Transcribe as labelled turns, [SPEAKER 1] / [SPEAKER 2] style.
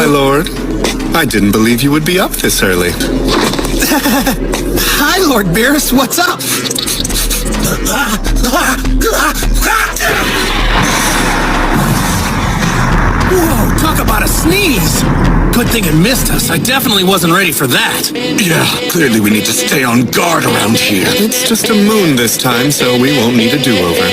[SPEAKER 1] Lord. I didn't believe you would be up this early.
[SPEAKER 2] Hi, Lord Beerus. What's up? Whoa, talk about a sneeze. Good thing it missed us. I definitely wasn't ready for that.
[SPEAKER 3] Yeah, clearly we need to stay on guard around here.
[SPEAKER 1] It's just a moon this time, so we won't need a do-over.